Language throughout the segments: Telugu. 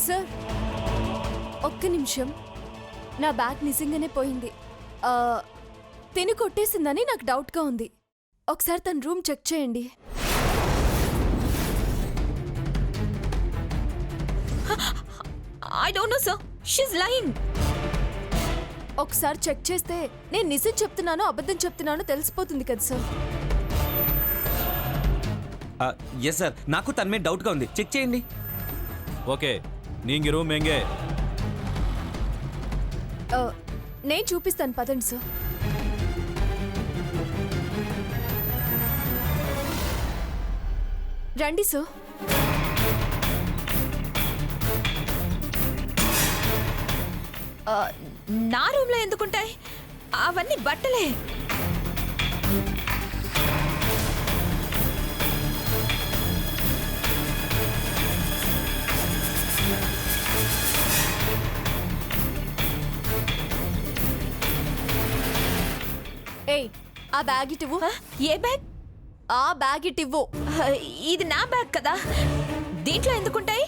సార్ ఒక్క నిమిషం, నా బ్యాగ్ నిజంగానే పోయింది. తిని కొట్టేసిందని నాకు డౌట్గా ఉంది. ఒకసారి తన రూమ్ చెక్ చేయండి. I don't know, sir. She's lying. ఒకసారి చెక్ చేస్తే నేను నిజం చెప్తున్నానో అబద్ధం చెప్తున్నానో తెలిసిపోతుంది కదా సార్. ఎస్ సార్, నాకు తన మీద డౌట్గా ఉంది, చెక్ చేయండి. ఓకే, నీంగి రూమ్ ఎంగే? నేను చూపిస్తాను, పదండి సార్. రండి సార్. నా రూమ్ లో ఎందుకుంటాయి? అవన్నీ బట్టలే. ఏయ్, ఆ బ్యాగ్ ఇటివ్వు. ఏ బ్యాగ్? ఆ బ్యాగ్ ఇటివ్వు. ఇది నా బ్యాగ్ కదా, దీంట్లో ఎందుకుంటాయి?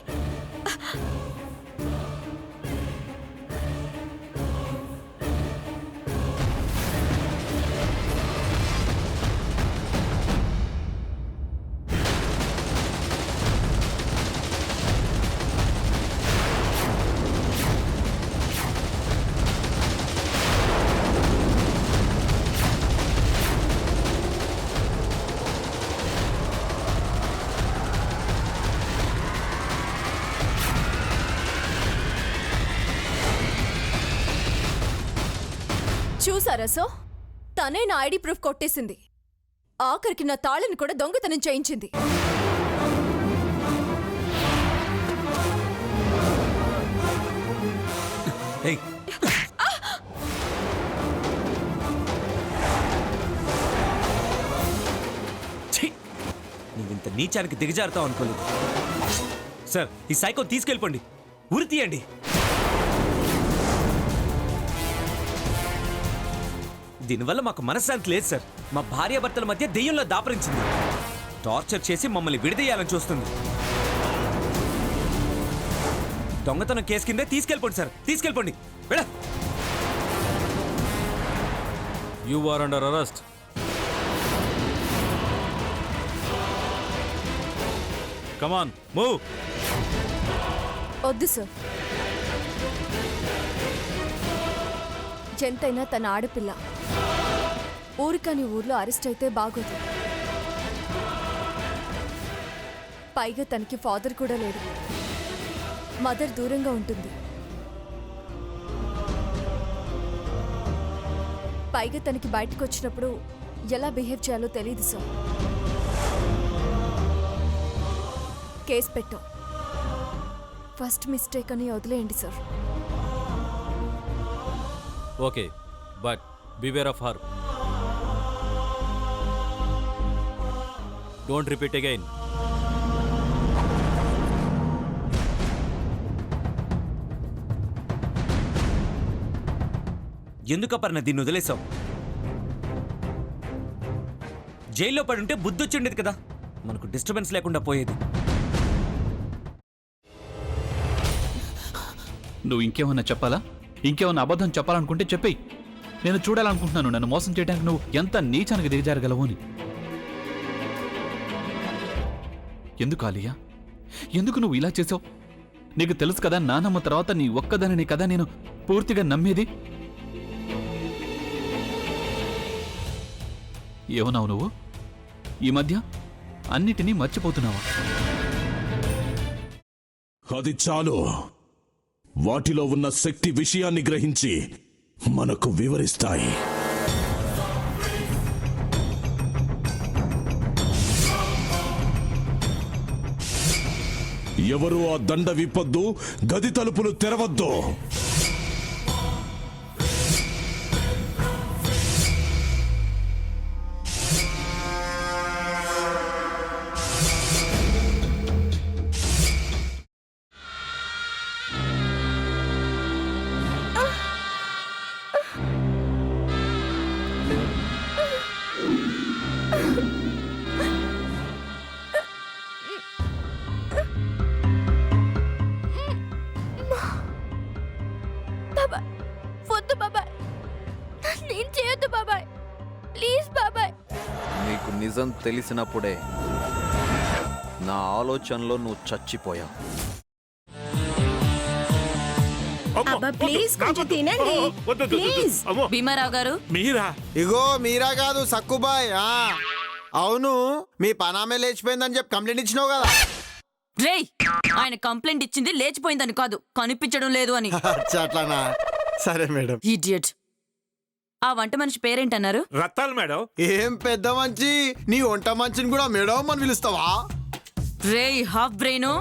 చూసారా సో, తనే నా ఐడి ప్రూఫ్ కొట్టేసింది. ఆఖరికి నా తాళిని కూడా దొంగతనం చేయించింది. నువ్వింత నీచానికి దిగజారుతావు అనుకోలేదు సార్. ఈ సైకో తీసుకెళ్ళిపోండి, ఉరి తీయండి. దీనివల్ల మాకు మనశ్శాంతి లేదు సార్. మా భార్యాభర్తల మధ్య దెయ్యంలో దాపరించింది. టార్చర్ చేసి మమ్మల్ని విడదీయాలని చూస్తుంది. దొంగతనం కేసు కిందే తీసుకెళ్ళిపోండి సార్, తీసుకెళ్ళిపోండి. విడ you are under arrest. Come on, move. వద్దు సార్, ఎంతైనా తన ఆడపిల్ల. ఊరికని ఊర్లో అరెస్ట్ అయితే బాగోదు. పైగా తనకి ఫాదర్ కూడా లేడు, మదర్ దూరంగా ఉంటుంది. పైగా తనకి బయటకు వచ్చినప్పుడు ఎలా బిహేవ్ చేయాలో తెలియదు సార్. కేసు పెట్టాం. ఫస్ట్ మిస్టేక్ అని వదిలేయండి sir. Okay, but beware of her. Don't repeat again. ఎందుకపర్ణ దీన్ని వదిలేసావు? జైల్లో పడుంటే బుద్ధి వచ్చి ఉండేది కదా, మనకు డిస్టర్బెన్స్ లేకుండా పోయేది. నువ్వు ఇంకేమన్నా చెప్పాలా? ఇంకేమన్నా అబద్ధం చెప్పాలనుకుంటే చెప్పేయి. నేను చూడాలనుకుంటున్నాను నన్ను మోసం చేయడానికి నువ్వు ఎంత నీచానికి దిగజారగలవు అని. ఎందుకు ఆలియా, ఎందుకు నువ్వు ఇలా చేసావు? నీకు తెలుసు కదా, నానమ్మ తర్వాత నీ ఒక్కదానిని కదా నేను పూర్తిగా నమ్మేది. ఏమన్నావు నువ్వు? ఈ మధ్య అన్నిటినీ మర్చిపోతున్నావా? అది చాలు. వాటిలో ఉన్న శక్తి విషయాన్ని గ్రహించి మనకు వివరిస్తాయి. ఎవరు ఆ దండ విప్పొద్దు, గది తలుపులు తెరవద్దు. నిజం తెలిసినప్పుడే నా ఆలోచనలో నువ్వు చచ్చిపోయావు. అబ్బా ప్లీజ్ కొంచెం తినండి ప్లీజ్. భీమారావు గారు మీరా? ఇగో మీరా కాదు సక్కుబాయ్. అవును, మీ పనామే లేచిపోయిందని చెప్పి కంప్లైంట్ ఇచ్చినావు కదా. రేయ్, ఆయన కంప్లైంట్ ఇచ్చింది లేచిపోయిందని కాదు, కనిపించడం లేదు అని. అచ్చా, అట్లానా? సరే మేడం. ఇడియట్. ఆ వంట మనిషి పేరేంటన్నారు? రత్తాలు మేడం. ఏం పెద్ద మంచి, నీ వంట మంచిని కూడా మేడం అని పిలుస్తావా? రేయ్ హాఫ్ బ్రెయిన్,